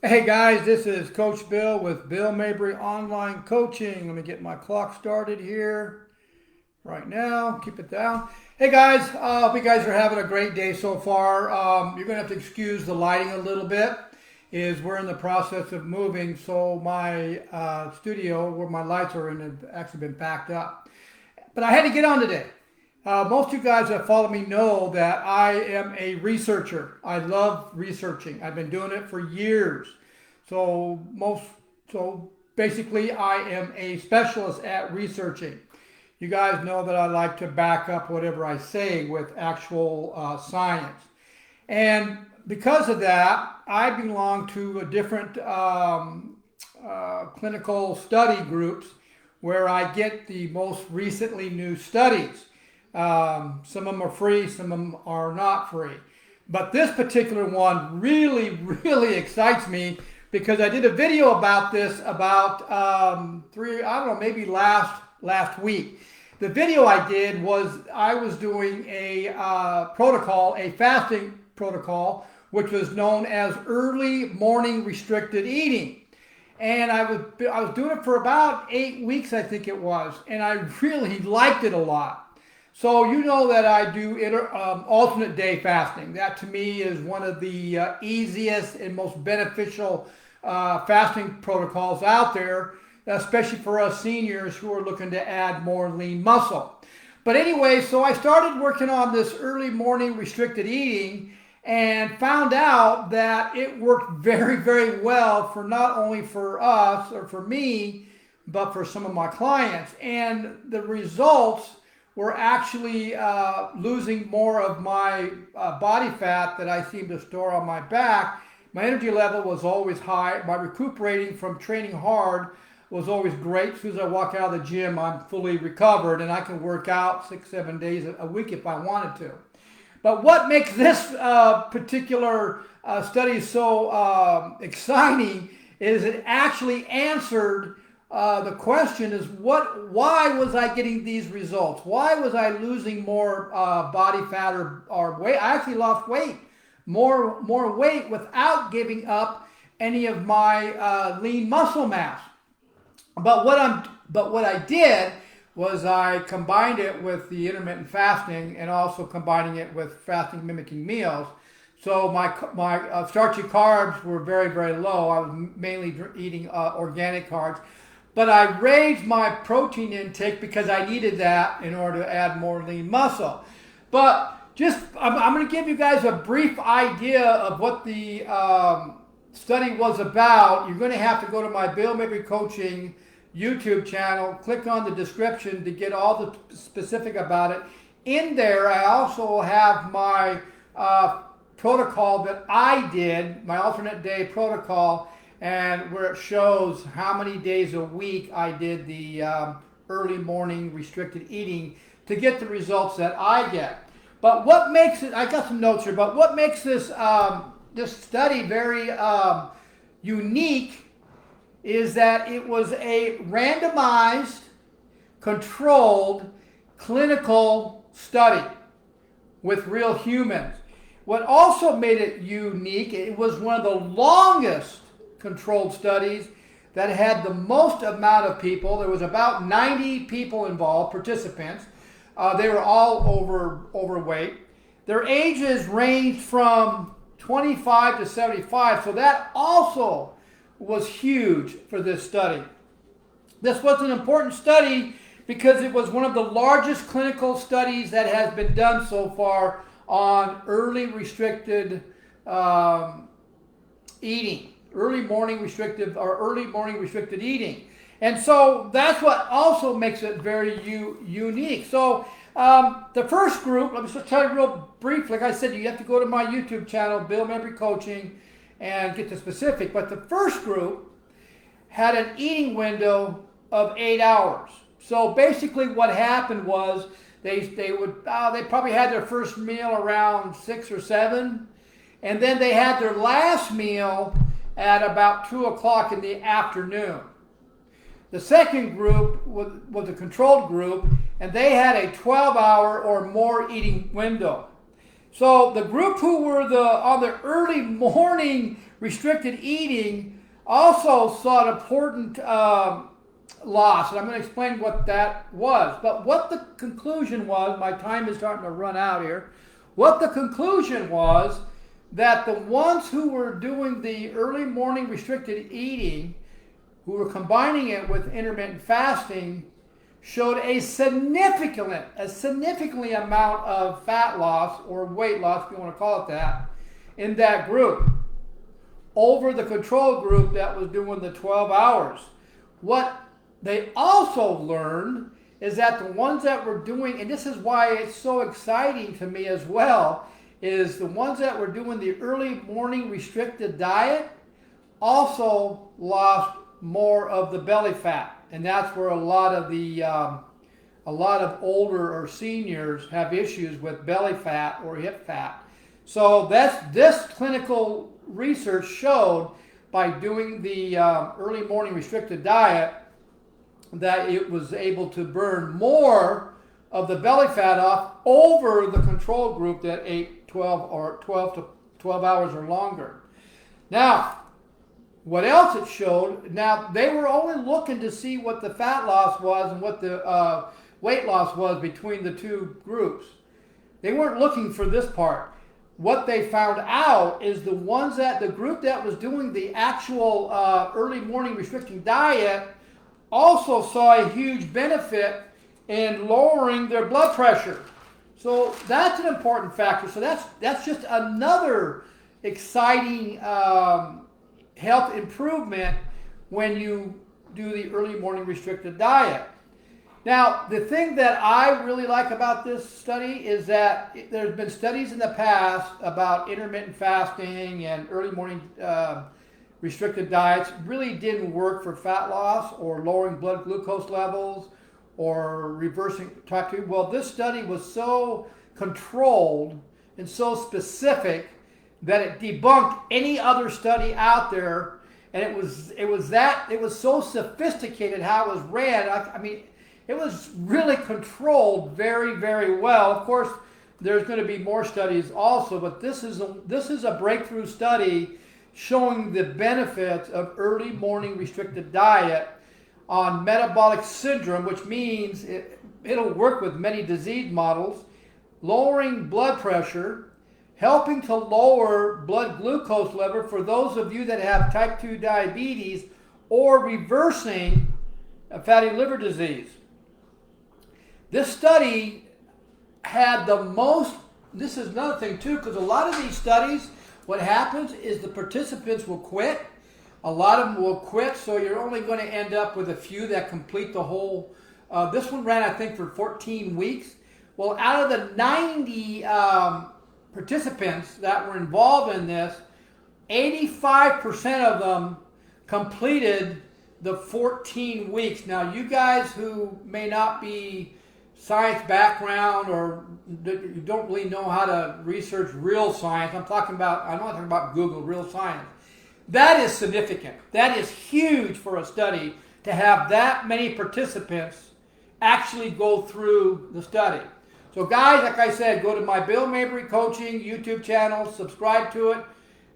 Hey guys, this is Coach Bill with Bill Mabry Online Coaching. Let me get my clock started here right now. Keep it down. Hey guys, hope you guys are having a great day so far. You're going to have to excuse the lighting a little bit, is we're in the process of moving, so my studio where my lights are in have actually been packed up. But I had to get on today. Most of you guys that follow me know that I am a researcher. I love researching. I've been doing it for years. So basically I am a specialist at researching. You guys know that I like to back up whatever I say with actual science. And because of that, I belong to a different clinical study groups where I get the most recently new studies. Some of them are free, some of them are not free. But this particular one really excites me because I did a video about this about maybe last week. The video I did was I was doing a fasting protocol, which was known as early morning restricted eating. And I was doing it for about 8 weeks, I think it was, and I really liked it a lot. So you know that I do alternate day fasting. That to me is one of the easiest and most beneficial fasting protocols out there, especially for us seniors who are looking to add more lean muscle. But anyway, so I started working on this early morning restricted eating and found out that it worked very well for not only for us or for me, but for some of my clients. And the results were actually losing more of my body fat that I seem to store on my back. My energy level was always high. My recuperating from training hard was always great. As soon as I walk out of the gym, I'm fully recovered and I can work out 6-7 days a week if I wanted to. But what makes this particular study so exciting is it actually answered the question is why was I getting these results? Why was I losing more body fat or weight? I actually lost weight, more weight without giving up any of my lean muscle mass. But what I did was I combined it with the intermittent fasting and also combining it with fasting mimicking meals. So my starchy carbs were very low. I was mainly eating organic carbs. But I raised my protein intake because I needed that in order to add more lean muscle. But I'm going to give you guys a brief idea of what the study was about. You're going to have to go to my Bill Mabry Coaching YouTube channel, click on the description to get all the specific about it. In there, I also have my protocol that I did, my alternate day protocol, and where it shows how many days a week I did the early morning restricted eating to get the results that I get. But what makes it, I got some notes here, but what makes this study very unique is that it was a randomized, controlled, clinical study with real humans. What also made it unique, it was one of the longest controlled studies that had the most amount of people. There was about 90 people involved, participants. They were all overweight. Their ages ranged from 25 to 75, so that also was huge for this study. This was an important study because it was one of the largest clinical studies that has been done so far on early restricted eating. Early morning restricted eating. And so that's what also makes it very unique. So the first group, let me just tell you real brief. Like I said, you have to go to my YouTube channel, Bill Mabry Coaching, and get the specific. But the first group had an eating window of 8 hours. So basically what happened was they probably had their first meal around 6 or 7. And then they had their last meal at about 2 o'clock in the afternoon. The second group was a controlled group, and they had a 12-hour or more eating window. So the group who were on the early morning restricted eating also saw an important loss, and I'm going to explain what that was. But what the conclusion was, my time is starting to run out here. What the conclusion was that the ones who were doing the early morning restricted eating, who were combining it with intermittent fasting, showed a significantly amount of fat loss or weight loss, if you want to call it that, in that group over the control group that was doing the 12 hours. What they also learned is that the ones that were doing, and this is why it's so exciting to me as well, is the ones that were doing the early morning restricted diet also lost more of the belly fat. And that's where a lot of older or seniors have issues with belly fat or hip fat. So this clinical research showed by doing the early morning restricted diet that it was able to burn more of the belly fat off over the control group that ate 12 hours or longer. Now, what else it showed, now they were only looking to see what the fat loss was and what the weight loss was between the two groups. They weren't looking for this part. What they found out is the group that was doing the actual early morning restricting diet also saw a huge benefit in lowering their blood pressure. So that's an important factor. So that's just another exciting health improvement when you do the early morning restricted diet. Now, the thing that I really like about this study is that there's been studies in the past about intermittent fasting and early morning restricted diets really didn't work for fat loss or lowering blood glucose levels or reversing type 2. Well, this study was so controlled and so specific that it debunked any other study out there, and it was so sophisticated how it was ran. I mean, it was really controlled very, very well. Of course, there's going to be more studies also, but this is a breakthrough study showing the benefits of early morning restricted diet on metabolic syndrome, which means it'll work with many disease models, lowering blood pressure, helping to lower blood glucose level for those of you that have type 2 diabetes, or reversing fatty liver disease. This study had the most, this is another thing too, because a lot of these studies, what happens is the participants will quit. A lot of them will quit, so you're only going to end up with a few that complete the whole. This one ran, I think, for 14 weeks. Well, out of the 90 participants that were involved in this, 85% of them completed the 14 weeks. Now, you guys who may not be science background or you don't really know how to research real science, I'm not talking about Google, real science. That is significant. That is huge for a study to have that many participants actually go through the study. So guys, like I said, go to my Bill Mabry Coaching YouTube channel, subscribe to it,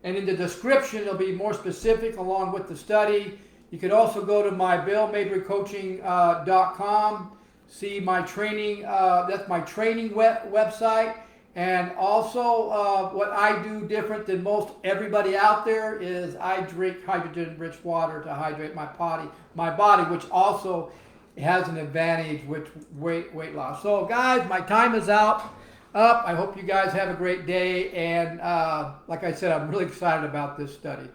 and in the description it'll be more specific along with the study. You can also go to my BillMabryCoaching.com, see my training, that's my training website, and also what I do different than most everybody out there is I drink hydrogen-rich water to hydrate my body, which also has an advantage with weight loss. So guys, my time is up. I hope you guys have a great day, and like I said, I'm really excited about this study.